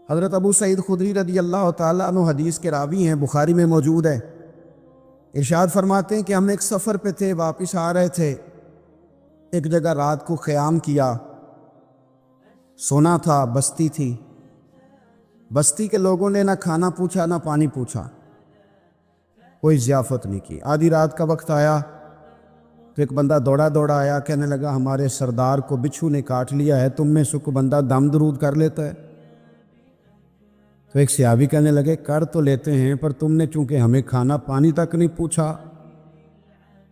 حضرت ابو سعید خدری رضی اللہ تعالیٰ عنہ حدیث کے راوی ہیں، بخاری میں موجود ہے۔ ارشاد فرماتے ہیں کہ ہم ایک سفر پہ تھے، واپس آ رہے تھے، ایک جگہ رات کو قیام کیا، سونا تھا، بستی تھی۔ بستی کے لوگوں نے نہ کھانا پوچھا نہ پانی پوچھا، کوئی ضیافت نہیں کی۔ آدھی رات کا وقت آیا تو ایک بندہ دوڑا دوڑا آیا، کہنے لگا ہمارے سردار کو بچھو نے کاٹ لیا ہے، تم میں سے کوئی بندہ دم درود کر لیتا ہے؟ تو ایک صحابی کہنے لگے کر تو لیتے ہیں، پر تم نے چونکہ ہمیں کھانا پانی تک نہیں پوچھا،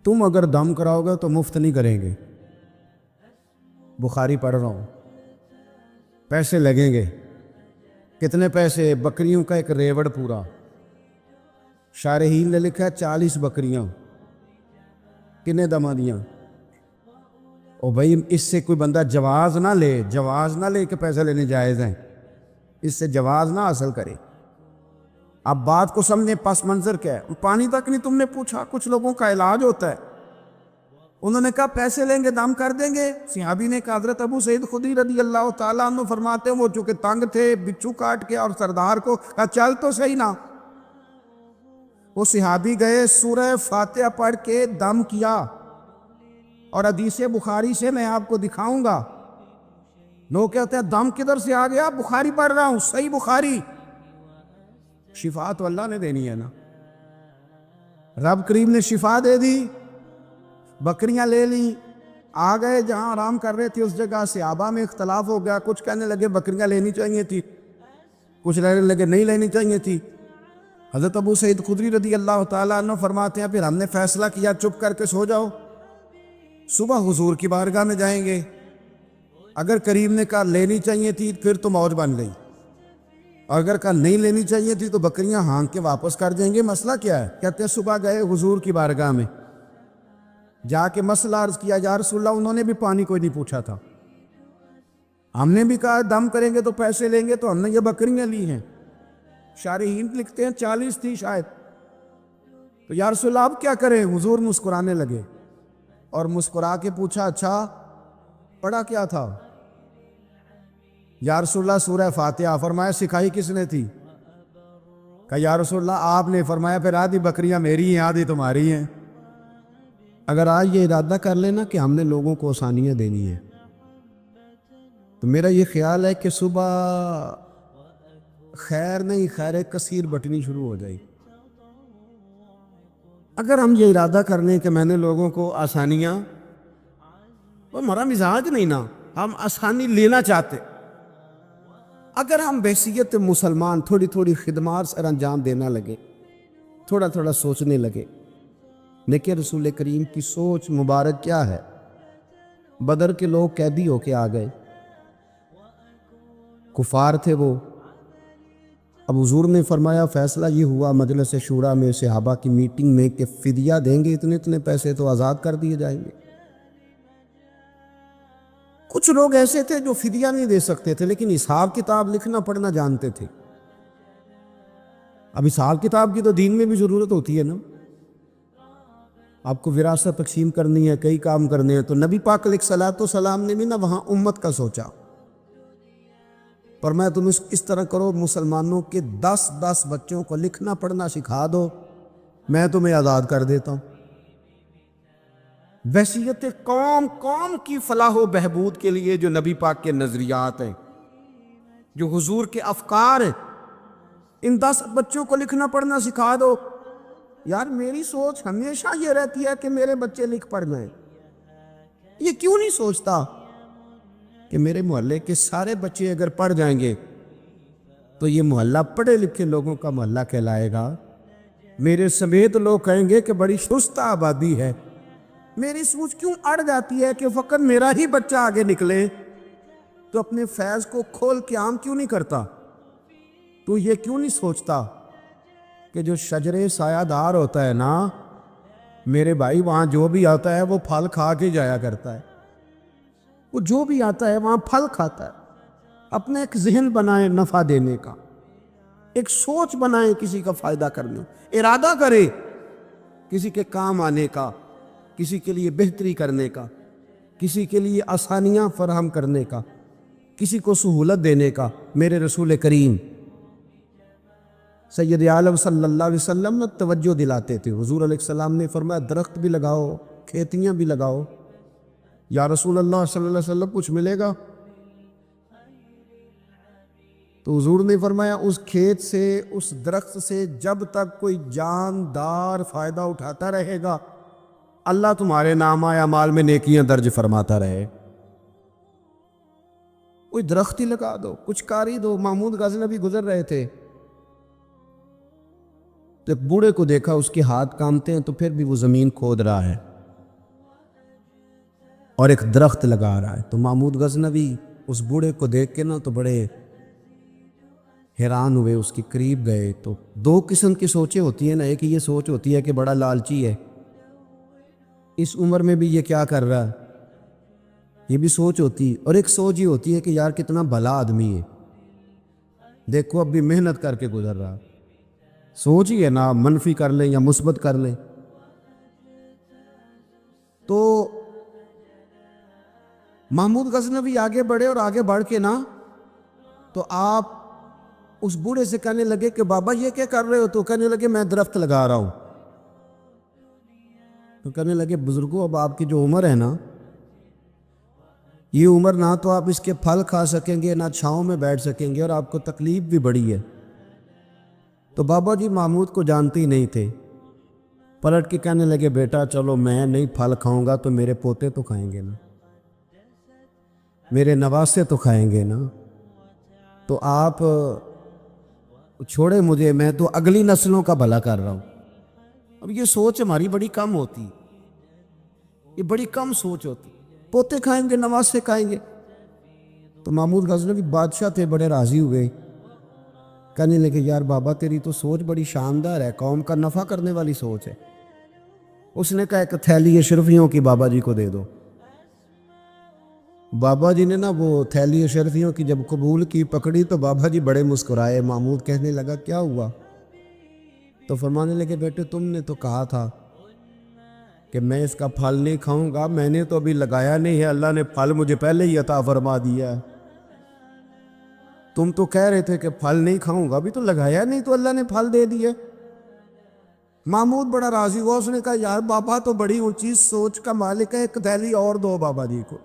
تم اگر دم کراؤ گے تو مفت نہیں کریں گے۔ بخاری پڑھ رہا ہوں، پیسے لگیں گے۔ کتنے پیسے؟ بکریوں کا ایک ریوڑ پورا۔ شارحین نے لکھا 40 بکریاں۔ کنے دما دیاں؟ او بھائی اس سے کوئی بندہ جواز نہ لے کہ پیسے لینے جائز ہیں، اس سے جواز نہ حاصل کرے۔ اب بات کو سمجھیں، پس منظر کیا ہے؟ پانی تک نہیں تم نے پوچھا۔ کچھ لوگوں کا علاج ہوتا ہے، انہوں نے کہا پیسے لیں گے دم کر دیں گے۔ صحابی نے کہا، حضرت ابو سعید خدری رضی اللہ تعالیٰ عنہ فرماتے ہیں وہ چونکہ تنگ تھے، بچھو کاٹ کے، اور سردار کو کہا چل تو صحیح نا۔ وہ صحابی گئے، سورہ فاتحہ پڑھ کے دم کیا، اور حدیث بخاری سے میں آپ کو دکھاؤں گا۔ لوگ کہتے ہیں دم کدھر سے آ گیا؟ بخاری پڑھ رہا ہوں، صحیح بخاری۔ شفا تو اللہ نے دینی ہے نا، رب کریم نے شفا دے دی۔ بکریاں لے لی، آ گئے جہاں آرام کر رہے تھے اس جگہ۔ صحابہ میں اختلاف ہو گیا، کچھ کہنے لگے بکریاں لینی چاہیے تھی، کچھ کہنے لگے نہیں لینی چاہیے تھی۔ حضرت ابو سعید خدری رضی اللہ تعالیٰ عنہ فرماتے ہیں پھر ہم نے فیصلہ کیا چپ کر کے سو جاؤ، صبح حضور کی بارگاہ میں جائیں گے۔ اگر کریم نے کہا لینی چاہیے تھی پھر تو موج بن گئی، اور اگر کہا نہیں لینی چاہیے تھی تو بکریاں ہانک کے واپس کر دیں گے۔ مسئلہ کیا ہے؟ کہتے ہیں صبح گئے حضور کی بارگاہ میں، جا کے مسئلہ عرض کیا، یا رسول اللہ انہوں نے بھی پانی کوئی نہیں پوچھا تھا، ہم نے بھی کہا دم کریں گے تو پیسے لیں گے، تو ہم نے یہ بکریاں لی ہیں۔ شارحین لکھتے ہیں 40 تھی شاید۔ تو یا رسول اللہ اب کیا کریں؟ حضور مسکرانے لگے اور مسکرا کے پوچھا اچھا پڑھا کیا تھا؟ یا رسول اللہ سورہ فاتحہ۔ فرمایا سکھائی کس نے تھی؟ کہا یا رسول اللہ آپ نے۔ فرمایا پھر آدھی بکریاں میری ہیں آدھی تمہاری ہیں۔ اگر آج یہ ارادہ کر لینا کہ ہم نے لوگوں کو آسانیاں دینی ہیں، تو میرا یہ خیال ہے کہ صبح خیر نہیں خیر کثیر بٹنی شروع ہو جائے۔ اگر ہم یہ ارادہ کر لیں کہ میں نے لوگوں کو آسانیاں، وہ ہمارا مزاج نہیں نا، ہم آسانی لینا چاہتے۔ اگر ہم بحیثیت مسلمان تھوڑی تھوڑی خدمات سر انجام دینا لگے، تھوڑا تھوڑا سوچنے لگے، لیکن رسول کریم کی سوچ مبارک کیا ہے؟ بدر کے لوگ قیدی ہو کے آ گئے، کفار تھے وہ۔ اب حضور نے فرمایا فیصلہ یہ ہوا مجلس شورا میں صحابہ کی میٹنگ میں کہ فدیہ دیں گے اتنے پیسے تو آزاد کر دیے جائیں گے۔ کچھ لوگ ایسے تھے جو فدیہ نہیں دے سکتے تھے لیکن حساب کتاب لکھنا پڑھنا جانتے تھے۔ اب حساب کتاب کی تو دین میں بھی ضرورت ہوتی ہے نا، آپ کو وراثت تقسیم کرنی ہے، کئی کام کرنے ہیں، تو نبی پاک علیہ الصلوۃ والسلام نے بھی نا وہاں امت کا سوچا، پر میں تم اس طرح کرو مسلمانوں کے 10 بچوں کو لکھنا پڑھنا سکھا دو، میں تمہیں آزاد کر دیتا ہوں۔ وصیت قوم کی فلاح و بہبود کے لیے جو نبی پاک کے نظریات ہیں، جو حضور کے افکار ہیں، ان 10 بچوں کو لکھنا پڑھنا سکھا دو۔ یار میری سوچ ہمیشہ یہ رہتی ہے کہ میرے بچے لکھ پڑھ جائیں، یہ کیوں نہیں سوچتا کہ میرے محلے کے سارے بچے اگر پڑھ جائیں گے تو یہ محلہ پڑھے لکھے لوگوں کا محلہ کہلائے گا، میرے سمیت لوگ کہیں گے کہ بڑی شستہ آبادی ہے۔ میری سوچ کیوں اڑ جاتی ہے کہ فقط میرا ہی بچہ آگے نکلے، تو اپنے فیض کو کھول کے عام کیوں نہیں کرتا؟ تو یہ کیوں نہیں سوچتا کہ جو شجرے سایہ دار ہوتا ہے نا میرے بھائی، وہاں جو بھی آتا ہے وہ پھل کھا کے جایا کرتا ہے، وہ جو بھی آتا ہے وہاں پھل کھاتا ہے۔ اپنے ایک ذہن بنائیں نفع دینے کا، ایک سوچ بنائیں کسی کا فائدہ کرنے، ارادہ کرے کسی کے کام آنے کا، کسی کے لیے بہتری کرنے کا، کسی کے لیے آسانیاں فراہم کرنے کا۔ کسی کو سہولت دینے کا میرے رسول کریم سید عالم صلی اللہ علیہ وسلم نے توجہ دلاتے تھے. حضور علیہ السلام نے فرمایا درخت بھی لگاؤ, کھیتیاں بھی لگاؤ. یا رسول اللہ صلی اللہ علیہ وسلم کچھ ملے گا؟ تو حضور نے فرمایا اس کھیت سے, اس درخت سے جب تک کوئی جاندار فائدہ اٹھاتا رہے گا اللہ تمہارے نامہ اعمال میں نیکیاں درج فرماتا رہے. کوئی درخت ہی لگا دو, کچھ کاری دو. محمود غزنوی گزر رہے تھے تو ایک بوڑھے کو دیکھا, اس کے ہاتھ کامتے ہیں تو پھر بھی وہ زمین کھود رہا ہے اور ایک درخت لگا رہا ہے. تو محمود غزنوی اس بوڑھے کو دیکھ کے نا تو بڑے حیران ہوئے, اس کے قریب گئے. تو دو قسم کی سوچیں ہوتی ہیں نا, ایک یہ سوچ ہوتی ہے کہ بڑا لالچی ہے, اس عمر میں بھی یہ کیا کر رہا ہے, یہ بھی سوچ ہوتی ہے. اور ایک سوچ یہ ہوتی ہے کہ یار کتنا بھلا آدمی ہے, دیکھو اب بھی محنت کر کے گزر رہا. سوچ ہی ہے نا, منفی کر لیں یا مثبت کر لیں. تو محمود غزنوی آگے بڑھے اور آگے بڑھ کے نا تو آپ اس بوڑھے سے کہنے لگے کہ بابا یہ کیا کر رہے ہو؟ تو کہنے لگے میں درخت لگا رہا ہوں. تو کہنے لگے بزرگوں اب آپ کی جو عمر ہے نا, یہ عمر نہ تو آپ اس کے پھل کھا سکیں گے نہ چھاؤں میں بیٹھ سکیں گے, اور آپ کو تکلیف بھی بڑی ہے. تو بابا جی محمود کو جانتے ہی نہیں تھے, پلٹ کے کہنے لگے بیٹا چلو میں نہیں پھل کھاؤں گا تو میرے پوتے تو کھائیں گے نا, میرے نواسے تو کھائیں گے نا. تو آپ چھوڑے مجھے, میں تو اگلی نسلوں کا بھلا کر رہا ہوں. اب یہ سوچ ہماری بڑی کم ہوتی, یہ بڑی کم سوچ ہوتی. پوتے کھائیں گے, نواسے کھائیں گے. تو محمود غزنوی بادشاہ تھے, بڑے راضی ہوئے, کہنے لگے یار بابا تیری تو سوچ بڑی شاندار ہے, قوم کا نفع کرنے والی سوچ ہے. اس نے کہا ایک تھیلی اشرفیوں کی بابا جی کو دے دو. بابا جی نے نا وہ تھیلی اشرفیوں کی جب قبول کی, پکڑی, تو بابا جی بڑے مسکرائے. محمود کہنے لگا کیا ہوا؟ تو فرمانے لگے بیٹے تم نے تو کہا تھا کہ میں اس کا پھل نہیں کھاؤں گا, میں نے تو ابھی لگایا نہیں ہے, اللہ نے پھل مجھے پہلے ہی عطا فرما دیا ہے. تم تو کہہ رہے تھے کہ پھل نہیں کھاؤں گا, ابھی تو لگایا نہیں تو اللہ نے پھل دے دیا. محمود بڑا راضی ہوا, اس نے کہا یار بابا تو بڑی اونچی سوچ کا مالک ہے, ایک تھیلی اور دو بابا جی کو,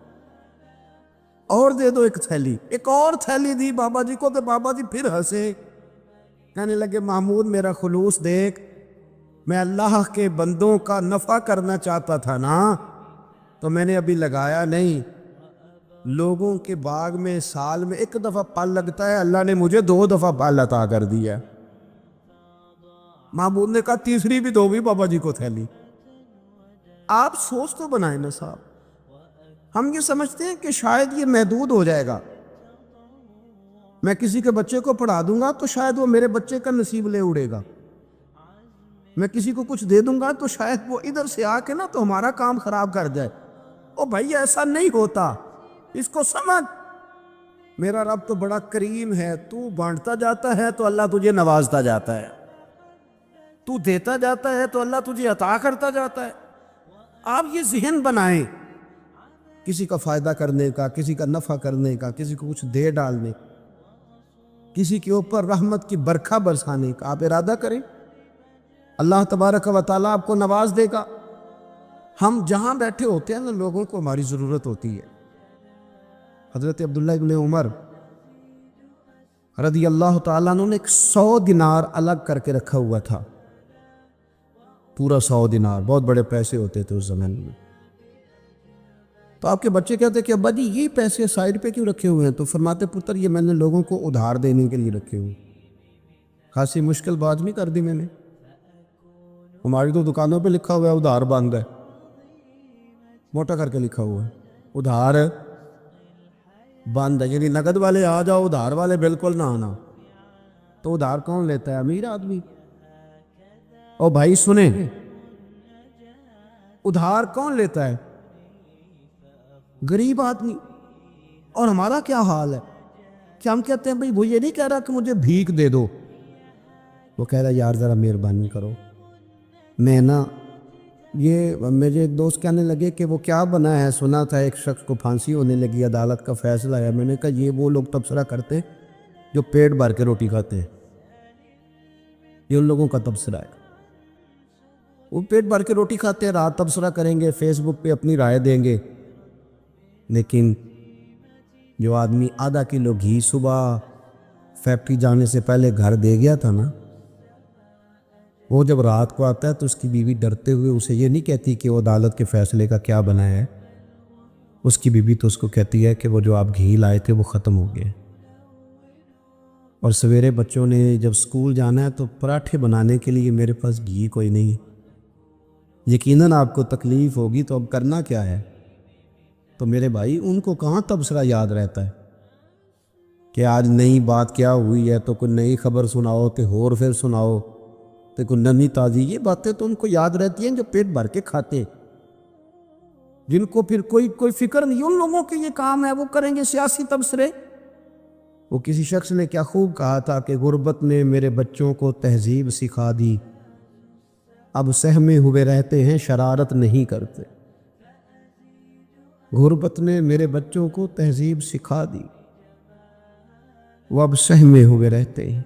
اور دے دو ایک تھیلی. ایک اور تھیلی دی بابا جی کو, تو بابا جی پھر ہنسے, کہنے لگے محمود میرا خلوص دیکھ, میں اللہ کے بندوں کا نفع کرنا چاہتا تھا نا, تو میں نے ابھی لگایا نہیں. لوگوں کے باغ میں سال میں ایک دفعہ پھل لگتا ہے, اللہ نے مجھے 2 دفعہ پھل عطا کر دیا. محمود نے کہا تیسری بھی دو بھی بابا جی کو تھیلی. آپ سوچ تو بنائیں نا صاحب. ہم یہ سمجھتے ہیں کہ شاید یہ محدود ہو جائے گا, میں کسی کے بچے کو پڑھا دوں گا تو شاید وہ میرے بچے کا نصیب لے اڑے گا, میں کسی کو کچھ دے دوں گا تو شاید وہ ادھر سے آ کے نا تو ہمارا کام خراب کر جائے. او بھائی ایسا نہیں ہوتا, اس کو سمجھ. میرا رب تو بڑا کریم ہے, تو بانٹتا جاتا ہے تو اللہ تجھے نوازتا جاتا ہے, تو دیتا جاتا ہے تو اللہ تجھے عطا کرتا جاتا ہے. آپ یہ ذہن بنائیں, کسی کا فائدہ کرنے کا, کسی کا نفع کرنے کا, کسی کو کچھ دے ڈالنے, کسی کے اوپر رحمت کی برکھا برسانے کا آپ ارادہ کریں, اللہ تبارک و تعالیٰ آپ کو نواز دے گا. ہم جہاں بیٹھے ہوتے ہیں نا لوگوں کو ہماری ضرورت ہوتی ہے. حضرت عبداللہ ابن عمر رضی اللہ تعالیٰ عنہ نے 100 دینار الگ کر کے رکھا ہوا تھا, پورا 100 دینار, بہت بڑے پیسے ہوتے تھے اس زمانے میں. تو آپ کے بچے کہتے کہ ابا جی یہ پیسے سائڈ پہ کیوں رکھے ہوئے ہیں؟ تو فرماتے پتر یہ میں نے لوگوں کو ادھار دینے کے لیے رکھے ہوئے. خاصی مشکل بات نہیں کر دی میں نے, ہماری تو دکانوں پہ لکھا ہوا ہے ادھار بند ہے, موٹا کر کے لکھا ہوا ہے ادھار بند ہے, یعنی نقد والے آ جاؤ, ادھار والے بالکل نہ آنا. تو ادھار کون لیتا ہے؟ امیر آدمی. او بھائی سنیں, ادھار کون لیتا ہے؟ غریب آدمی. اور ہمارا کیا حال ہے کہ ہم کہتے ہیں بھئی وہ یہ نہیں کہہ رہا کہ مجھے بھیک دے دو, وہ کہہ رہا یار ذرا مہربانی کرو, میں نا یہ میرے ایک دوست کہنے لگے کہ وہ کیا بنا ہے، سنا تھا ایک شخص کو پھانسی ہونے لگی، عدالت کا فیصلہ آیا۔ میں نے کہا یہ وہ لوگ تبصرہ کرتے ہیں جو پیٹ بھر کے روٹی کھاتے ہیں، یہ ان لوگوں کا تبصرہ ہے۔ وہ پیٹ بھر کے روٹی کھاتے ہیں، رات تبصرہ کریں گے، فیس بک پہ اپنی رائے دیں گے، لیکن جو آدمی آدھا کلو گھی صبح فیکٹری جانے سے پہلے گھر دے گیا تھا نا، وہ جب رات کو آتا ہے تو اس کی بیوی ڈرتے ہوئے اسے یہ نہیں کہتی کہ وہ عدالت کے فیصلے کا کیا بنا ہے، اس کی بیوی تو اس کو کہتی ہے کہ وہ جو آپ گھی لائے تھے وہ ختم ہو گئے۔ اور سویرے بچوں نے جب سکول جانا ہے تو پراٹھے بنانے کے لیے میرے پاس گھی کوئی نہیں، یقیناً آپ کو تکلیف ہوگی، تو اب کرنا کیا ہے؟ تو میرے بھائی ان کو کہاں تبصرہ یاد رہتا ہے کہ آج نئی بات کیا ہوئی ہے، تو کوئی نئی خبر سناؤ تو اور پھر سناؤ تو کوئی نئی تازی، یہ باتیں تو ان کو یاد رہتی ہیں جو پیٹ بھر کے کھاتے ہیں، جن کو پھر کوئی فکر نہیں، ان لوگوں کے یہ کام ہے، وہ کریں گے سیاسی تبصرے۔ وہ کسی شخص نے کیا خوب کہا تھا کہ غربت نے میرے بچوں کو تہذیب سکھا دی، اب سہمے ہوئے رہتے ہیں شرارت نہیں کرتے۔ غربت نے میرے بچوں کو تہذیب سکھا دی، وہ اب سہمے ہوئے رہتے ہیں،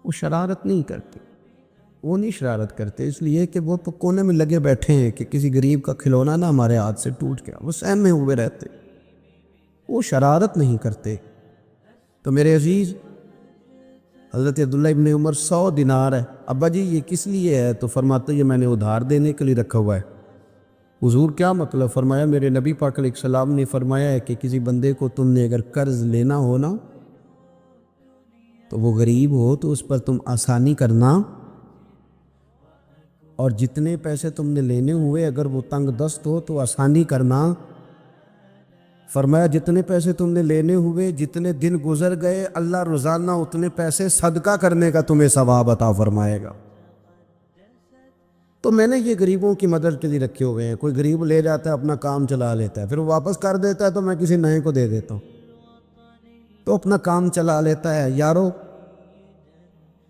وہ شرارت نہیں کرتے، وہ نہیں شرارت کرتے اس لیے کہ وہ کونے میں لگے بیٹھے ہیں کہ کسی غریب کا کھلونا نہ ہمارے ہاتھ سے ٹوٹ گیا، وہ سہمے ہوئے رہتے، وہ شرارت نہیں کرتے۔ تو میرے عزیز، حضرت عبداللہ ابن عمر 100 دینار ہے، ابا جی یہ کس لیے ہے؟ تو فرماتے یہ میں نے ادھار دینے کے لیے رکھا ہوا ہے۔ حضور کیا مطلب؟ فرمایا میرے نبی پاک علیہ السلام نے فرمایا ہے کہ کسی بندے کو تم نے اگر قرض لینا ہو نا، تو وہ غریب ہو تو اس پر تم آسانی کرنا، اور جتنے پیسے تم نے لینے ہوئے اگر وہ تنگ دست ہو تو آسانی کرنا۔ فرمایا جتنے پیسے تم نے لینے ہوئے، جتنے دن گزر گئے، اللہ روزانہ اتنے پیسے صدقہ کرنے کا تمہیں ثواب عطا فرمائے گا۔ تو میں نے یہ غریبوں کی مدد کے لیے رکھے ہوئے ہیں، کوئی غریب لے جاتا ہے اپنا کام چلا لیتا ہے، پھر وہ واپس کر دیتا ہے تو میں کسی نئے کو دے دیتا ہوں، تو اپنا کام چلا لیتا ہے یارو۔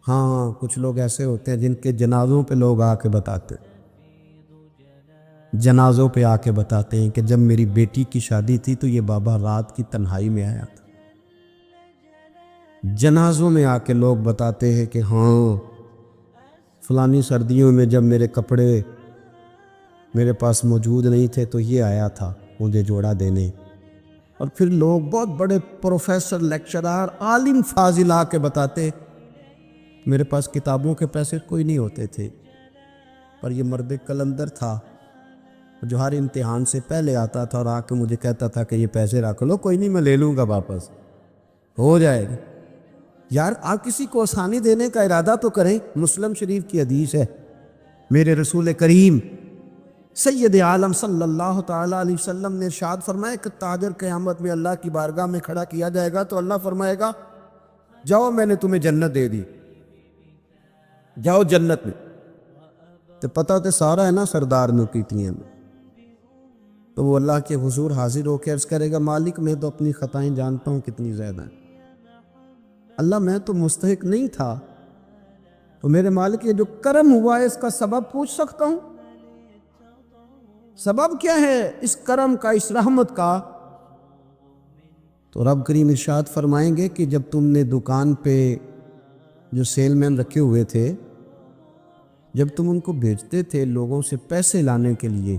ہاں کچھ لوگ ایسے ہوتے ہیں جن کے جنازوں پہ لوگ آ کے بتاتے ہیں، جنازوں پہ آ کے بتاتے ہیں کہ جب میری بیٹی کی شادی تھی تو یہ بابا رات کی تنہائی میں آیا تھا۔ جنازوں میں آ کے لوگ بتاتے ہیں کہ ہاں فلانی سردیوں میں جب میرے کپڑے میرے پاس موجود نہیں تھے تو یہ آیا تھا مجھے جوڑا دینے۔ اور پھر لوگ بہت بڑے پروفیسر، لیکچرار، عالم فاضل آ کے بتاتے میرے پاس کتابوں کے پیسے کوئی نہیں ہوتے تھے، پر یہ مرد قلندر تھا جو ہر امتحان سے پہلے آتا تھا اور آ کے مجھے کہتا تھا کہ یہ پیسے رکھ لو، کوئی نہیں میں لے لوں گا، واپس ہو جائے گا۔ یار آپ کسی کو آسانی دینے کا ارادہ تو کریں۔ مسلم شریف کی حدیث ہے، میرے رسول کریم سید عالم صلی اللہ تعالیٰ علیہ وسلم نے ارشاد فرمایا کہ تاجر قیامت میں اللہ کی بارگاہ میں کھڑا کیا جائے گا تو اللہ فرمائے گا جاؤ میں نے تمہیں جنت دے دی، جاؤ جنت میں۔ تو پتہ تو سارا ہے نا سردار نے کیتیاں میں، تو وہ اللہ کے حضور حاضر ہو کے عرض کرے گا مالک میں تو اپنی خطائیں جانتا ہوں کتنی زیادہ ہیں، اللہ میں تو مستحق نہیں تھا، تو میرے مالک یہ جو کرم ہوا ہے اس کا سبب پوچھ سکتا ہوں؟ سبب کیا ہے اس کرم کا، اس رحمت کا؟ تو رب کریم ارشاد فرمائیں گے کہ جب تم نے دکان پہ جو سیل مین رکھے ہوئے تھے، جب تم ان کو بھیجتے تھے لوگوں سے پیسے لانے کے لیے،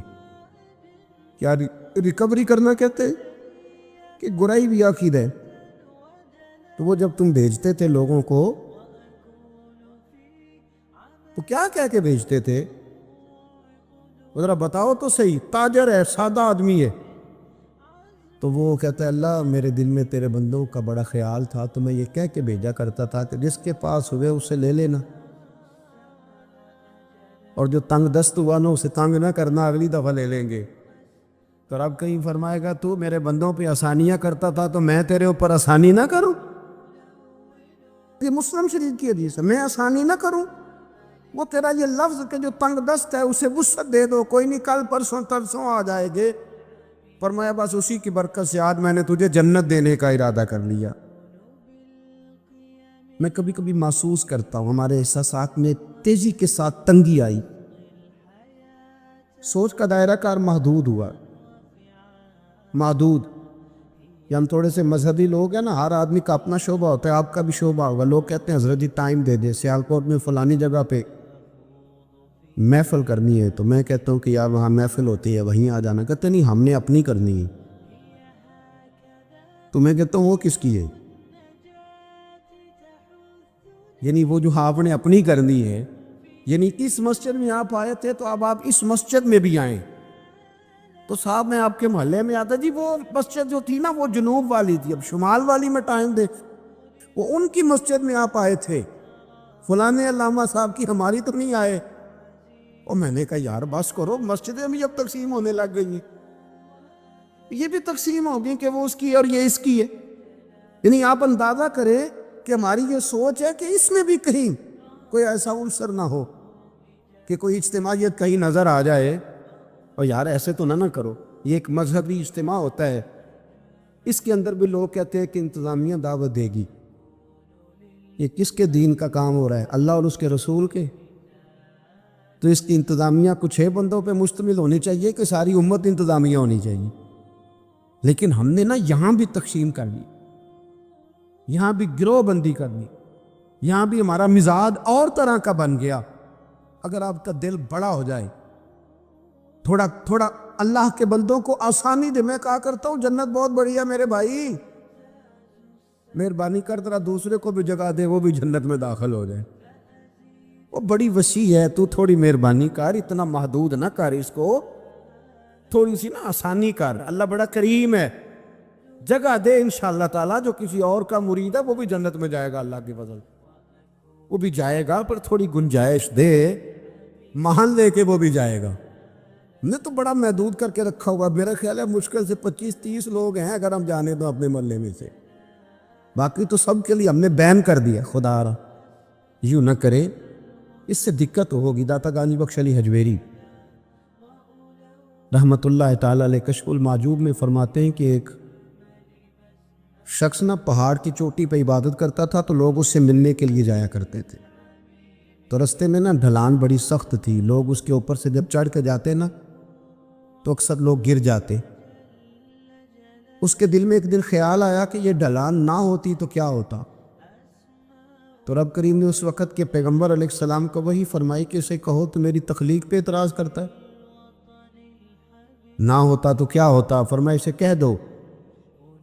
کیا ریکوری کرنا کہتے کہ گرائی بھی عقید ہے، تو وہ جب تم بھیجتے تھے لوگوں کو تو کیا کہہ کے بھیجتے تھے؟ ذرا بتاؤ تو صحیح، تاجر ہے، سادہ آدمی ہے، تو وہ کہتا ہے اللہ میرے دل میں تیرے بندوں کا بڑا خیال تھا تو میں یہ کہہ کے بھیجا کرتا تھا کہ جس کے پاس ہوئے اسے لے لینا، اور جو تنگ دست ہوا نا اسے تنگ نہ کرنا، اگلی دفعہ لے لیں گے۔ تو رب کہیں فرمائے گا تو میرے بندوں پہ آسانیاں کرتا تھا تو میں تیرے اوپر آسانی نہ کروں؟ یہ مسلم شریف کی حدیث ہے، میں آسانی نہ کروں؟ وہ تیرا یہ لفظ کہ جو تنگ دست ہے اسے وسعت دے دو، کوئی نہیں کل پرسوں ترسوں آ جائے گے، فرمایا بس اسی کی برکت سے آج میں نے تجھے جنت دینے کا ارادہ کر لیا۔ میں کبھی کبھی محسوس کرتا ہوں ہمارے احساسات میں تیزی کے ساتھ تنگی آئی، سوچ کا دائرہ کار محدود ہوا، محدود. کہ ہم تھوڑے سے مذہبی لوگ ہیں نا، ہر آدمی کا اپنا شعبہ ہوتا ہے، آپ کا بھی شعبہ ہوگا. لوگ کہتے ہیں حضرت جی ٹائم دے دے، سیالکوٹ میں فلانی جگہ پہ محفل کرنی ہے، تو میں کہتا ہوں کہ یار وہاں محفل ہوتی ہے وہیں آ جانا. کہتے نہیں ہم نے اپنی کرنی ہے. تو میں کہتا ہوں وہ کس کی ہے؟ یعنی وہ جو آپ نے اپنی کرنی ہے، یعنی اس مسجد میں آپ آئے تھے تو اب آپ اس مسجد میں بھی آئیں. تو صاحب میں آپ کے محلے میں آتا، جی وہ مسجد جو تھی نا وہ جنوب والی تھی، اب شمال والی میں ٹائم دے. وہ ان کی مسجد میں آپ آئے تھے، فلانے علامہ صاحب کی، ہماری تو نہیں آئے. اور میں نے کہا یار بس کرو، مسجدیں بھی اب تقسیم ہونے لگ گئی ہیں، یہ بھی تقسیم ہوگی کہ وہ اس کی اور یہ اس کی ہے. یعنی آپ اندازہ کریں کہ ہماری یہ سوچ ہے کہ اس میں بھی کہیں کوئی ایسا عنصر نہ ہو کہ کوئی اجتماعیت کہیں نظر آ جائے. اور یار ایسے تو نہ کرو، یہ ایک مذہبی اجتماع ہوتا ہے، اس کے اندر بھی لوگ کہتے ہیں کہ انتظامیہ دعوت دے گی. یہ کس کے دین کا کام ہو رہا ہے؟ اللہ اور اس کے رسول کے. تو اس کی انتظامیہ کچھ 6 بندوں پہ مشتمل ہونی چاہیے کہ ساری امت انتظامیہ ہونی چاہیے؟ لیکن ہم نے نا یہاں بھی تقسیم کر لی، یہاں بھی گروہ بندی کر لی، یہاں بھی ہمارا مزاج اور طرح کا بن گیا. اگر آپ کا دل بڑا ہو جائے، تھوڑا اللہ کے بندوں کو آسانی دے. میں کہا کرتا ہوں جنت بہت بڑی ہے میرے بھائی، مہربانی کر ذرا دوسرے کو بھی جگہ دے، وہ بھی جنت میں داخل ہو جائے. وہ بڑی وسیع ہے، تو تھوڑی مہربانی کر، اتنا محدود نہ کر اس کو، تھوڑی سی نا آسانی کر. اللہ بڑا کریم ہے، جگہ دے انشاءاللہ تعالیٰ. جو کسی اور کا مرید ہے وہ بھی جنت میں جائے گا اللہ کی فضل، وہ بھی جائے گا، پر تھوڑی گنجائش دے، محل دے کے وہ بھی جائے گا. ہم نے تو بڑا محدود کر کے رکھا ہوا. میرا خیال ہے مشکل سے 25-30 لوگ ہیں اگر ہم جانے تو اپنے محلے میں سے، باقی تو سب کے لیے ہم نے بین کر دیا. خدا را یوں نہ کرے، اس سے دقت ہوگی. داتا گانجی بخش علی حجویری رحمت اللہ تعالیٰ علیہ کشف المعجوب میں فرماتے ہیں کہ ایک شخص نہ پہاڑ کی چوٹی پہ عبادت کرتا تھا، تو لوگ اس سے ملنے کے لیے جایا کرتے تھے. تو رستے میں نا ڈھلان بڑی سخت تھی، لوگ اس کے اوپر سے جب چڑھ کے جاتے نا تو اکثر لوگ گر جاتے. اس کے دل میں ایک دن خیال آیا کہ یہ ڈھلان نہ ہوتی تو کیا ہوتا. تو رب کریم نے اس وقت کے پیغمبر علیہ السلام کو وہی فرمائی کہ اسے کہو تو میری تخلیق پہ اعتراض کرتا ہے، نہ ہوتا تو کیا ہوتا. فرمایا اسے کہہ دو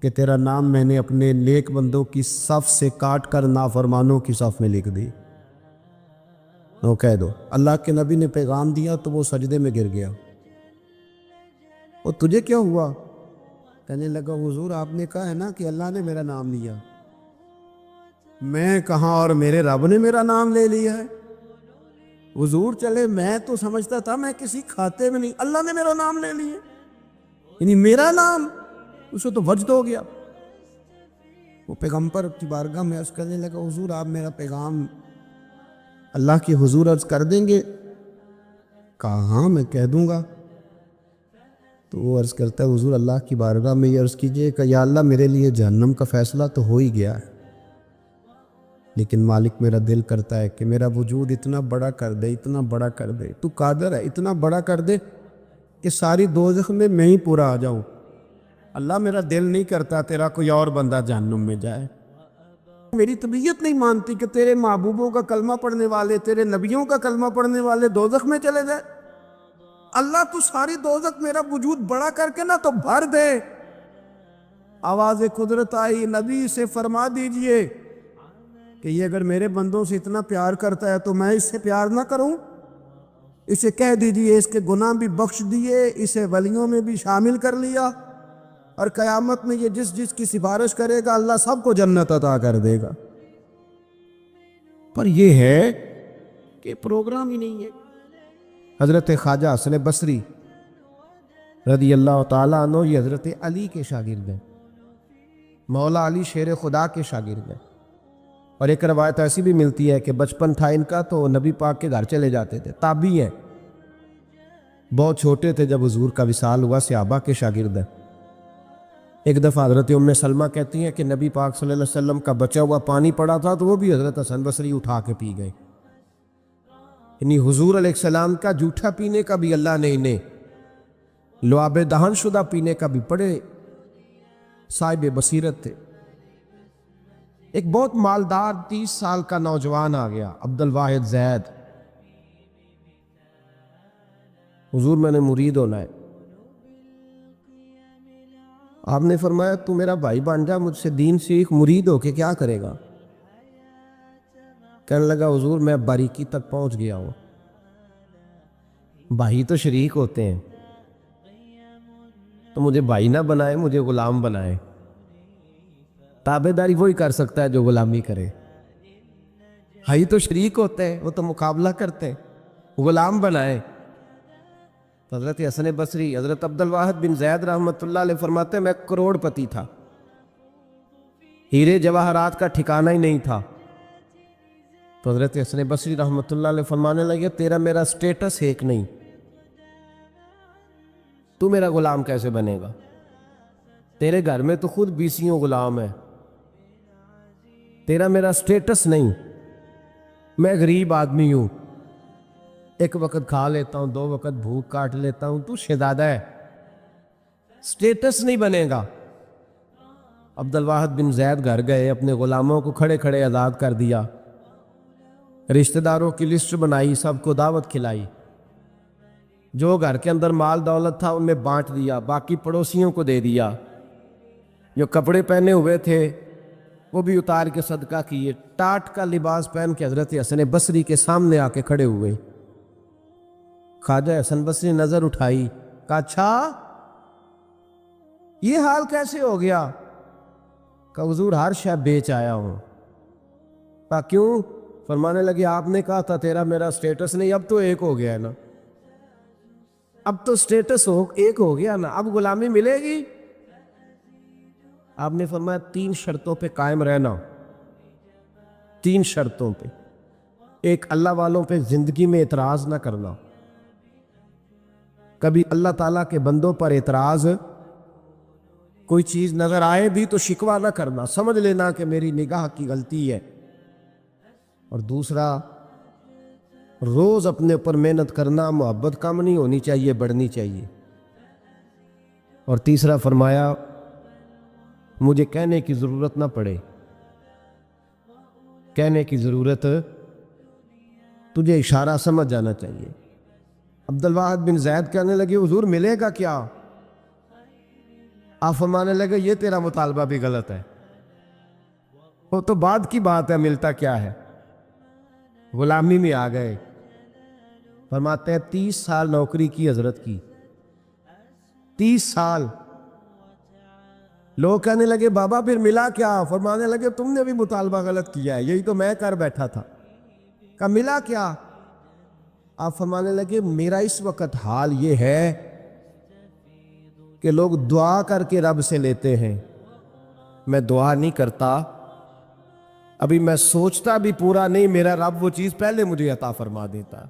کہ تیرا نام میں نے اپنے نیک بندوں کی صف سے کاٹ کر نافرمانوں کی صف میں لکھ دی. وہ کہہ دو. اللہ کے نبی نے پیغام دیا تو وہ سجدے میں گر گیا. اور تجھے کیا ہوا؟ کہنے لگا حضور آپ نے کہا ہے نا کہ اللہ نے میرا نام لیا. میں کہاں، اور میرے رب نے میرا نام لے لیا ہے. حضور چلے، میں تو سمجھتا تھا میں کسی کھاتے میں نہیں، اللہ نے میرا نام لے لیا، یعنی میرا نام. اسے تو وجد ہو گیا. وہ پیغمبر کی بارگاہ میں عرض کرنے لگا حضور آپ میرا پیغام اللہ کے حضور عرض کر دیں گے؟ کہا ہاں میں کہہ دوں گا. تو وہ عرض کرتا ہے حضور اللہ کی بارگاہ میں یہ عرض کیجئے کہ یا اللہ میرے لیے جہنم کا فیصلہ تو ہو ہی گیا ہے، لیکن مالک میرا دل کرتا ہے کہ میرا وجود اتنا بڑا کر دے، اتنا بڑا کر دے. تو قادر ہے اتنا بڑا کر دے کہ ساری دوزخ میں ہی پورا آ جاؤں. اللہ میرا دل نہیں کرتا تیرا کوئی اور بندہ جہنم میں جائے. میری طبیعت نہیں مانتی کہ تیرے محبوبوں کا کلمہ پڑھنے والے، تیرے نبیوں کا کلمہ پڑھنے والے دوزخ میں چلے جائے. اللہ تو ساری دوزخ میرا وجود بڑا کر کے نا تو بھر دے. آواز قدرت آئی، نبی سے فرما دیجئے کہ یہ اگر میرے بندوں سے اتنا پیار کرتا ہے تو میں اس سے پیار نہ کروں. اسے کہہ دیجئے اس کے گناہ بھی بخش دیے، اسے ولیوں میں بھی شامل کر لیا، اور قیامت میں یہ جس کی سفارش کرے گا اللہ سب کو جنت عطا کر دے گا. پر یہ ہے کہ پروگرام ہی نہیں ہے. حضرت خواجہ حسن بصری رضی اللہ تعالیٰ عنہ یہ حضرت علی کے شاگرد ہیں، مولا علی شیر خدا کے شاگرد ہیں. اور ایک روایت ایسی بھی ملتی ہے کہ بچپن تھا ان کا تو نبی پاک کے گھر چلے جاتے تھے. تابعی ہے، بہت چھوٹے تھے جب حضور کا وصال ہوا، صحابہ کے شاگرد ہیں. ایک دفعہ حضرت ام سلمہ کہتی ہیں کہ نبی پاک صلی اللہ علیہ وسلم کا بچا ہوا پانی پڑا تھا تو وہ بھی حضرت حسن بصری اٹھا کے پی گئے. یعنی حضور علیہ السلام کا جھوٹا پینے کا بھی اللہ نے انہیں لعاب دہن شدہ پینے کا بھی بڑے صاحب بصیرت تھے۔ ایک بہت مالدار 30 سال کا نوجوان آ گیا، عبد الواحد زید۔ حضور میں نے مرید ہونا ہے۔ آپ نے فرمایا تو میرا بھائی بن جا، مجھ سے دین سیکھ، مرید ہو کے کیا کرے گا؟ کہنے لگا حضور میں باریکی تک پہنچ گیا ہوں۔ بھائی تو شریک ہوتے ہیں، تو مجھے بھائی نہ بنائے، مجھے غلام بنائے۔ تابعداری وہی کر سکتا ہے جو غلامی کرے۔ بھائی تو شریک ہوتے ہیں، وہ تو مقابلہ کرتے ہیں، غلام بنائے۔ تو حضرت حسن بصری، حضرت عبد الواحد بن زید رحمۃ اللہ علیہ فرماتے ہیں میں کروڑ پتی تھا، ہیرے جواہرات کا ٹھکانہ ہی نہیں تھا۔ تو حضرت حسن بصری رحمۃ اللہ علیہ فرمانے لگے تیرا میرا سٹیٹس ایک نہیں، تو میرا غلام کیسے بنے گا؟ تیرے گھر میں تو خود 20 غلام ہے، تیرا میرا سٹیٹس نہیں، میں غریب آدمی ہوں، ایک وقت کھا لیتا ہوں، 2 وقت بھوک کاٹ لیتا ہوں، تو شہزادہ ہے، سٹیٹس نہیں بنے گا۔ عبد الواحد بن زید گھر گئے، اپنے غلاموں کو کھڑے کھڑے آزاد کر دیا، رشتہ داروں کی لسٹ بنائی، سب کو دعوت کھلائی، جو گھر کے اندر مال دولت تھا ان میں بانٹ دیا، باقی پڑوسیوں کو دے دیا، جو کپڑے پہنے ہوئے تھے وہ بھی اتار کے صدقہ کیے۔ ٹاٹ کا لباس پہن کے حضرت حسن بصری کے سامنے آ کے کھڑے ہوئے۔ خواجہ حسن بصری نظر اٹھائی، کہا اچھا یہ حال کیسے ہو گیا؟ کہا حضور ہر شے بیچ آیا ہوں۔ کہا کیوں؟ فرمانے لگے آپ نے کہا تھا تیرا میرا سٹیٹس نہیں، اب تو ایک ہو گیا ہے نا، اب تو سٹیٹس ایک ہو گیا نا، اب غلامی ملے گی؟ آپ نے فرمایا 3 شرطوں پہ قائم رہنا، 3 شرطوں پہ۔ ایک، اللہ والوں پہ زندگی میں اعتراض نہ کرنا، کبھی اللہ تعالیٰ کے بندوں پر اعتراض، کوئی چیز نظر آئے بھی تو شکوہ نہ کرنا، سمجھ لینا کہ میری نگاہ کی غلطی ہے۔ اور دوسرا، روز اپنے اوپر محنت کرنا، محبت کم نہیں ہونی چاہیے، بڑھنی چاہیے۔ اور تیسرا فرمایا مجھے کہنے کی ضرورت نہ پڑے، کہنے کی ضرورت، تجھے اشارہ سمجھ جانا چاہیے۔ عبد الواحد بن زید کہنے لگے حضور ملے گا کیا؟ آپ فرمانے لگے یہ تیرا مطالبہ بھی غلط ہے، وہ تو بعد کی بات ہے، ملتا کیا ہے؟ غلامی میں آ گئے۔ فرماتے ہیں 30 سال نوکری کی حضرت کی، 30 سال۔ لوگ کہنے لگے بابا پھر ملا کیا؟ فرمانے لگے تم نے بھی مطالبہ غلط کیا ہے، یہی تو میں کر بیٹھا تھا۔ کہا ملا کیا؟ آپ فرمانے لگے میرا اس وقت حال یہ ہے کہ لوگ دعا کر کے رب سے لیتے ہیں، میں دعا نہیں کرتا، ابھی میں سوچتا بھی پورا نہیں، میرا رب وہ چیز پہلے مجھے عطا فرما دیتا۔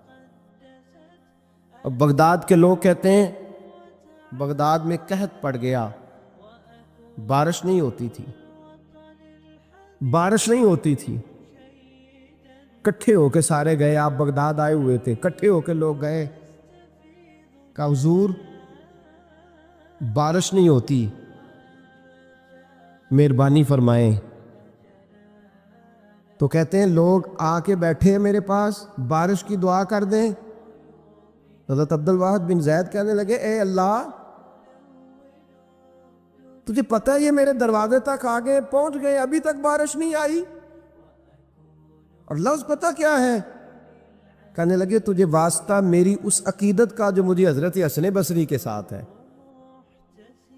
اور بغداد کے لوگ کہتے ہیں بغداد میں قحط پڑ گیا، بارش نہیں ہوتی تھی، بارش نہیں ہوتی تھی، کٹھے ہو کے سارے گئے، آپ بغداد آئے ہوئے تھے، کٹھے ہو کے لوگ گئے، کہا حضور بارش نہیں ہوتی، مہربانی فرمائیں۔ تو کہتے ہیں لوگ آ کے بیٹھے ہیں میرے پاس، بارش کی دعا کر دیں۔ حضرت عبد الواحد بن زید کہنے لگے اے اللہ تجھے پتہ ہے یہ میرے دروازے تک آگے پہنچ گئے، ابھی تک بارش نہیں آئی، اور لفظ پتہ کیا ہے؟ کہنے لگے تجھے واسطہ میری اس عقیدت کا جو مجھے حضرت حسن بصری کے ساتھ ہے،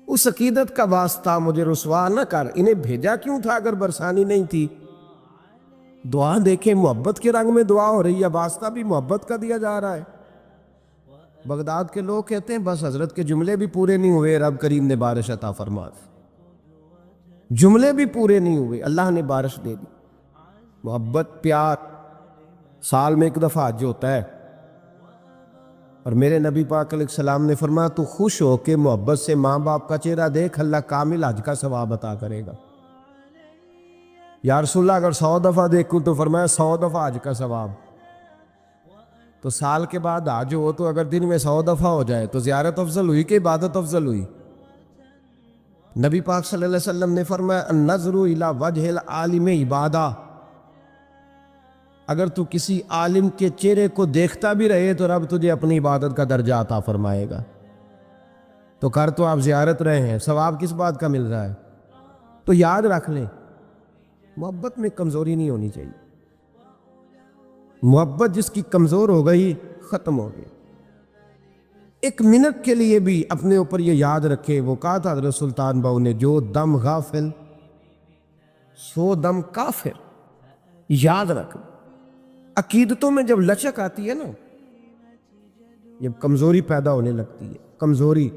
اس عقیدت کا واسطہ، مجھے رسوا نہ کر۔ انہیں بھیجا کیوں تھا اگر برسانی نہیں تھی؟ دعا دیکھیں، محبت کے رنگ میں دعا ہو رہی ہے، واسطہ بھی محبت کا دیا جا رہا ہے۔ بغداد کے لوگ کہتے ہیں بس حضرت کے جملے بھی پورے نہیں ہوئے، رب کریم نے بارش عطا فرما دی، جملے بھی پورے نہیں ہوئے، اللہ نے بارش دے دی۔ محبت، پیار، سال میں 1 دفعہ حج ہوتا ہے، اور میرے نبی پاک علیہ السلام نے فرمایا تو خوش ہو کے محبت سے ماں باپ کا چہرہ دیکھ، اللہ کامل حج کا ثواب عطا کرے گا۔ یا رسول اللہ اگر 100 دفعہ دیکھوں تو فرمایا 100 دفعہ حج کا ثواب۔ تو سال کے بعد آج ہو تو اگر دن میں 100 دفعہ ہو جائے تو زیارت افضل ہوئی کہ عبادت افضل ہوئی؟ نبی پاک صلی اللہ علیہ وسلم نے فرمایا النظر الی وجہ العالم عبادہ، اگر تو کسی عالم کے چہرے کو دیکھتا بھی رہے تو رب تجھے اپنی عبادت کا درجہ عطا فرمائے گا۔ تو کر تو آپ زیارت رہے ہیں، ثواب کس بات کا مل رہا ہے؟ تو یاد رکھ لیں، محبت میں کمزوری نہیں ہونی چاہیے۔ محبت جس کی کمزور ہو گئی ختم ہو گئی۔ ایک منٹ کے لیے بھی اپنے اوپر یہ یاد رکھے، وہ کہا تھا حضرت سلطان بہو نے، جو دم غافل سو دم کافر۔ یاد رکھ، عقیدتوں میں جب لچک آتی ہے نا، جب کمزوری پیدا ہونے لگتی ہے، کمزوری،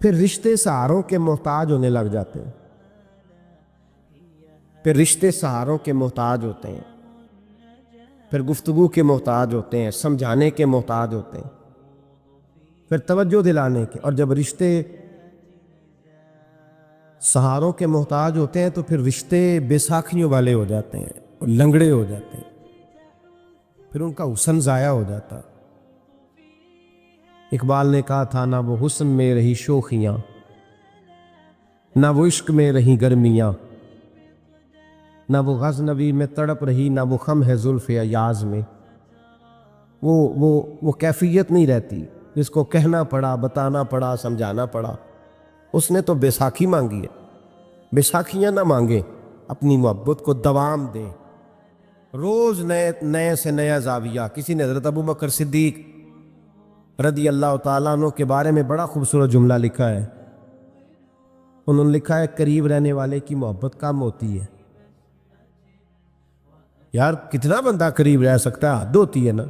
پھر رشتے سہاروں کے محتاج ہونے لگ جاتے ہیں، پھر رشتے سہاروں کے محتاج ہوتے ہیں، پھر گفتگو کے محتاج ہوتے ہیں، سمجھانے کے محتاج ہوتے ہیں، پھر توجہ دلانے کے۔ اور جب رشتے سہاروں کے محتاج ہوتے ہیں تو پھر رشتے بیساکھیوں والے ہو جاتے ہیں اور لنگڑے ہو جاتے ہیں، پھر ان کا حسن ضائع ہو جاتا۔ اقبال نے کہا تھا، نہ وہ حسن میں رہی شوخیاں، نہ وہ عشق میں رہی گرمیاں، نہ وہ غزنوی میں تڑپ رہی، نہ وہ خم ہے زلف ایاز میں۔ وہ کیفیت نہیں رہتی جس کو کہنا پڑا، بتانا پڑا، سمجھانا پڑا۔ اس نے تو بیساکھی مانگی ہے۔ بیساکھیاں نہ مانگے، اپنی محبت کو دوام دیں، روز نئے سے نیا زاویہ۔ کسی نے حضرت ابوبکر صدیق رضی اللہ تعالیٰ عنہ کے بارے میں بڑا خوبصورت جملہ لکھا ہے۔ انہوں نے لکھا ہے، قریب رہنے والے کی محبت کم ہوتی ہے۔ یار کتنا بندہ قریب رہ سکتا ہے، حد ہوتی ہے نا۔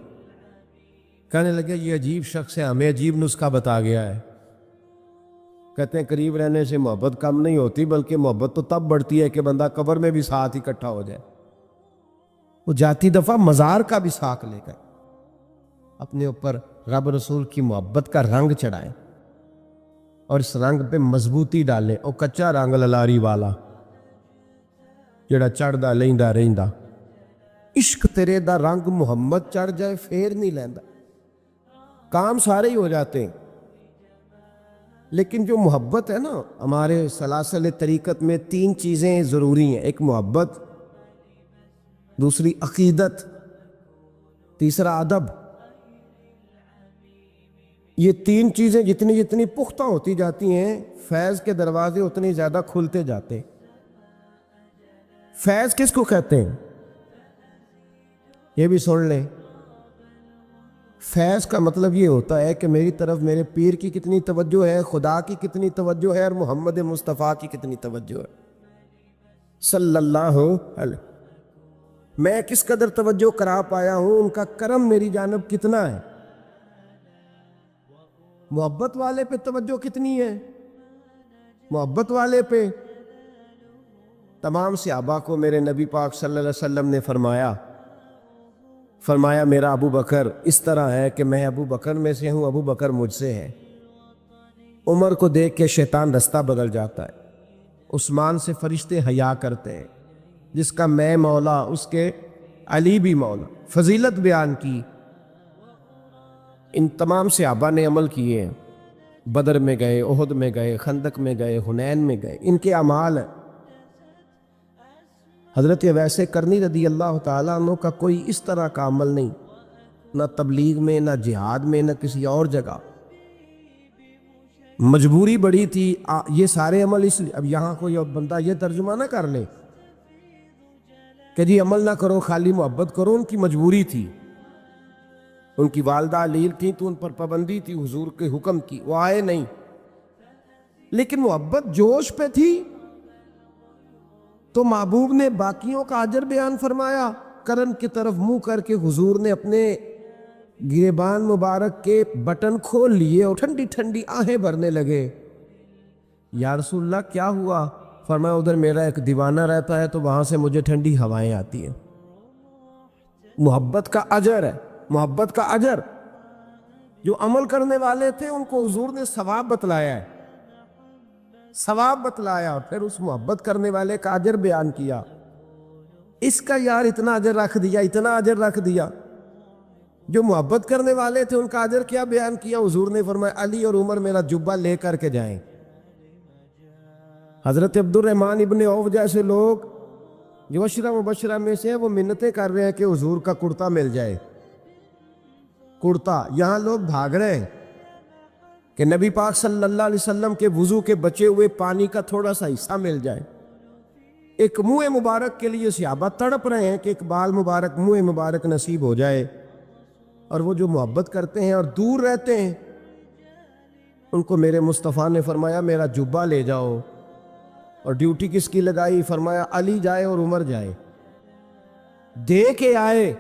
کہنے لگے یہ عجیب شخص ہے، ہمیں عجیب نسخہ بتا گیا ہے۔ کہتے ہیں قریب رہنے سے محبت کم نہیں ہوتی، بلکہ محبت تو تب بڑھتی ہے کہ بندہ قبر میں بھی ساتھ اکٹھا ہو جائے۔ وہ جاتی دفعہ مزار کا بھی ساتھ لے کر اپنے اوپر رب رسول کی محبت کا رنگ چڑھائیں اور اس رنگ پہ مضبوطی ڈالیں۔ اور کچا رنگ للاری والا جڑا چڑھدا لیندا رہندا، عشق تیرے دا رنگ محمد چڑھ جائے پھر نہیں لیندا۔ کام سارے ہی ہو جاتے ہیں، لیکن جو محبت ہے نا، ہمارے سلاسل طریقت میں 3 چیزیں ضروری ہیں۔ ایک محبت، دوسری عقیدت، تیسرا ادب۔ یہ 3 چیزیں جتنی پختہ ہوتی جاتی ہیں، فیض کے دروازے اتنے زیادہ کھلتے جاتے ہیں۔ فیض کس کو کہتے ہیں یہ بھی سن لیں۔ فیض کا مطلب یہ ہوتا ہے کہ میری طرف میرے پیر کی کتنی توجہ ہے، خدا کی کتنی توجہ ہے، اور محمد مصطفیٰ کی کتنی توجہ ہے صلی اللہ علیہ۔ میں کس قدر توجہ کرا پایا ہوں، ان کا کرم میری جانب کتنا ہے۔ محبت والے پہ توجہ کتنی ہے، محبت والے پہ۔ تمام صحابہ کو میرے نبی پاک صلی اللہ علیہ وسلم نے فرمایا میرا ابو بکر اس طرح ہے کہ میں ابو بکر میں سے ہوں، ابو بکر مجھ سے ہے۔ عمر کو دیکھ کے شیطان رستہ بدل جاتا ہے، عثمان سے فرشتے حیا کرتے ہیں، جس کا میں مولا اس کے علی بھی مولا۔ فضیلت بیان کی، ان تمام صحابہ نے عمل کیے ہیں، بدر میں گئے، احد میں گئے، خندق میں گئے، حنین میں گئے، ان کے اعمال ہیں۔ حضرت ویسے کرنی رضی اللہ تعالیٰ عنہ کا کوئی اس طرح کا عمل نہیں، نہ تبلیغ میں، نہ جہاد میں، نہ کسی اور جگہ۔ مجبوری بڑی تھی، یہ سارے عمل اس لیے۔ اب یہاں کوئی بندہ یہ ترجمہ نہ کر لے کہ جی عمل نہ کرو خالی محبت کرو۔ ان کی مجبوری تھی، ان کی والدہ علیل تھیں تو ان پر پابندی تھی، حضور کے حکم کی، وہ آئے نہیں، لیکن محبت جوش پہ تھی تو محبوب نے باقیوں کا اجر بیان فرمایا۔ کرن کی طرف منہ کر کے حضور نے اپنے گریبان مبارک کے بٹن کھول لیے اور ٹھنڈی ٹھنڈی آہیں بھرنے لگے۔ یا رسول اللہ کیا ہوا؟ فرمایا ادھر میرا ایک دیوانہ رہتا ہے تو وہاں سے مجھے ٹھنڈی ہوائیں آتی ہیں۔ محبت کا اجر ہے، محبت کا اجر۔ جو عمل کرنے والے تھے ان کو حضور نے ثواب بتلایا ہے، ثواب بتلایا، اور پھر اس محبت کرنے والے کا اجر بیان کیا۔ اس کا یار اتنا اجر رکھ دیا، اتنا اجر رکھ دیا۔ جو محبت کرنے والے تھے ان کا اجر کیا بیان کیا؟ حضور نے فرمایا علی اور عمر میرا جبہ لے کر کے جائیں۔ حضرت عبد الرحمن ابن عوف جیسے لوگ جو عشرہ مبشرہ میں سے ہیں وہ منتیں کر رہے ہیں کہ حضور کا کرتا مل جائے، کرتا۔ یہاں لوگ بھاگ رہے ہیں کہ نبی پاک صلی اللہ علیہ وسلم کے وضو کے بچے ہوئے پانی کا تھوڑا سا حصہ مل جائے۔ ایک منہ مبارک کے لیے صحابہ تڑپ رہے ہیں کہ ایک بال مبارک، منہ مبارک نصیب ہو جائے، اور وہ جو محبت کرتے ہیں اور دور رہتے ہیں ان کو میرے مصطفیٰ نے فرمایا میرا جبہ لے جاؤ۔ اور ڈیوٹی کس کی لگائی؟ فرمایا علی جائے اور عمر جائے، دے کے آئے۔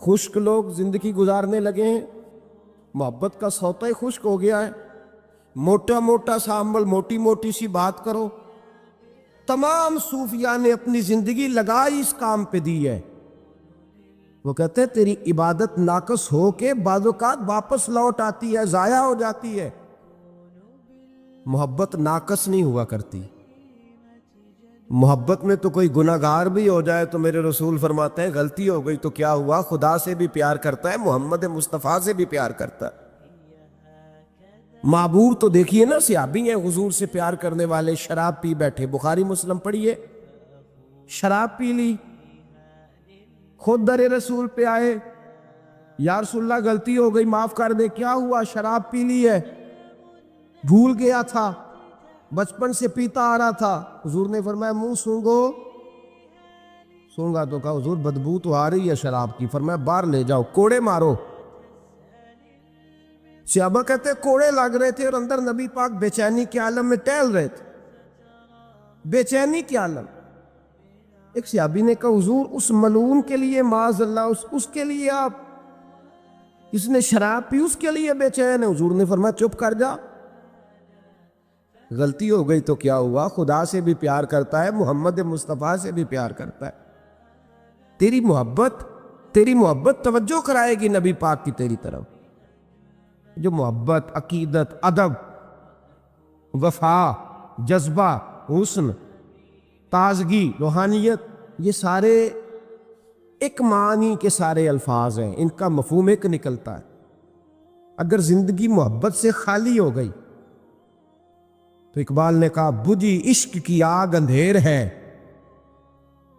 خشک لوگ زندگی گزارنے لگے ہیں، محبت کا سوتا ہی خشک ہو گیا ہے۔ موٹا موٹا سا عمل، موٹی موٹی سی بات کرو۔ تمام صوفیاء نے اپنی زندگی لگائی اس کام پہ دی ہے۔ وہ کہتے ہیں تیری عبادت ناقص ہو کے بعض اوقات واپس لوٹ آتی ہے، ضائع ہو جاتی ہے۔ محبت ناقص نہیں ہوا کرتی۔ محبت میں تو کوئی گناہگار بھی ہو جائے تو میرے رسول فرماتے ہیں غلطی ہو گئی تو کیا ہوا، خدا سے بھی پیار کرتا ہے، محمد مصطفیٰ سے بھی پیار کرتا ہے۔ معبور تو دیکھیے نا، صحابی ہیں حضور سے پیار کرنے والے، شراب پی بیٹھے، بخاری مسلم پڑھیے، شراب پی لی، خود در رسول پہ آئے، یا رسول اللہ غلطی ہو گئی معاف کر دے۔ کیا ہوا؟ شراب پی لی ہے، بھول گیا تھا، بچپن سے پیتا آ رہا تھا۔ حضور نے فرمایا منہ سونگو۔ سونگا تو کہا حضور بدبو تو آ رہی ہے شراب کی۔ فرمایا باہر لے جاؤ، کوڑے مارو۔ صحابہ کہتے ہیں کوڑے لگ رہے تھے اور اندر نبی پاک بے چینی کے عالم میں ٹہل رہے تھے، بے چینی کے عالم۔ ایک صحابی نے کہا حضور اس ملعون کے لیے معاذ اللہ، اس کے لیے آپ، اس نے شراب پی اس کے لیے بے چین ہے۔ حضور نے فرمایا چپ کر جا، غلطی ہو گئی تو کیا ہوا، خدا سے بھی پیار کرتا ہے، محمد مصطفیٰ سے بھی پیار کرتا ہے۔ تیری محبت توجہ کرائے گی نبی پاک کی تیری طرف۔ جو محبت، عقیدت، ادب، وفا، جذبہ، حسن، تازگی، روحانیت، یہ سارے ایک معنی کے سارے الفاظ ہیں، ان کا مفہوم ایک نکلتا ہے۔ اگر زندگی محبت سے خالی ہو گئی تو اقبال نے کہا بجھی عشق کی آگ اندھیر ہے،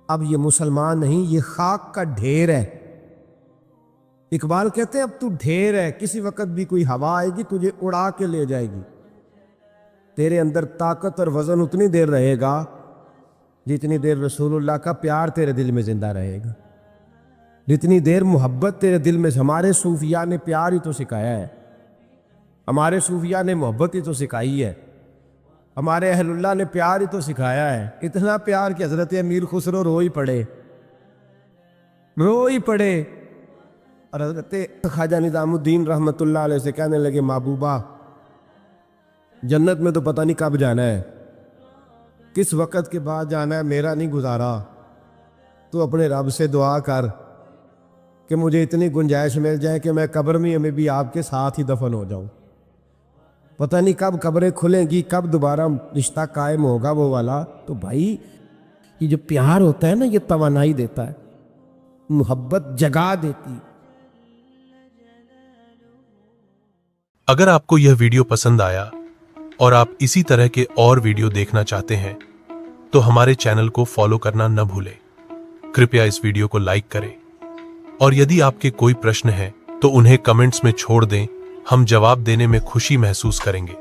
اب یہ مسلمان نہیں یہ خاک کا ڈھیر ہے۔ اقبال کہتے ہیں اب تو ڈھیر ہے، کسی وقت بھی کوئی ہوا آئے گی تجھے اڑا کے لے جائے گی۔ تیرے اندر طاقت اور وزن اتنی دیر رہے گا جتنی دیر رسول اللہ کا پیار تیرے دل میں زندہ رہے گا، جتنی دیر محبت تیرے دل میں۔ ہمارے صوفیاء نے پیار ہی تو سکھایا ہے، ہمارے صوفیاء نے محبت ہی تو سکھائی ہے، ہمارے اہل اللہ نے پیار ہی تو سکھایا ہے۔ اتنا پیار کہ حضرت امیر خسرو رو ہی پڑے۔ اور حضرت خواجہ نظام الدین رحمۃ اللہ علیہ سے کہنے لگے محبوبہ جنت میں تو پتہ نہیں کب جانا ہے، کس وقت کے بعد جانا ہے، میرا نہیں گزارا، تو اپنے رب سے دعا کر کہ مجھے اتنی گنجائش مل جائے کہ میں قبر میں بھی آپ کے ساتھ ہی دفن ہو جاؤں۔ پتہ نہیں کب قبریں کھلیں گی، کب دوبارہ رشتہ قائم ہوگا وہ والا۔ تو بھائی یہ جو پیار ہوتا ہے نا یہ توانائی دیتا ہے، محبت جگا دیتی۔ اگر آپ کو یہ ویڈیو پسند آیا اور آپ اسی طرح کے اور ویڈیو دیکھنا چاہتے ہیں تو ہمارے چینل کو فالو کرنا نہ بھولیں۔ کرپیا اس ویڈیو کو لائک کریں، اور یدی آپ کے کوئی پرشن ہیں تو انہیں کمنٹس میں چھوڑ دیں، ہم جواب دینے میں خوشی محسوس کریں گے۔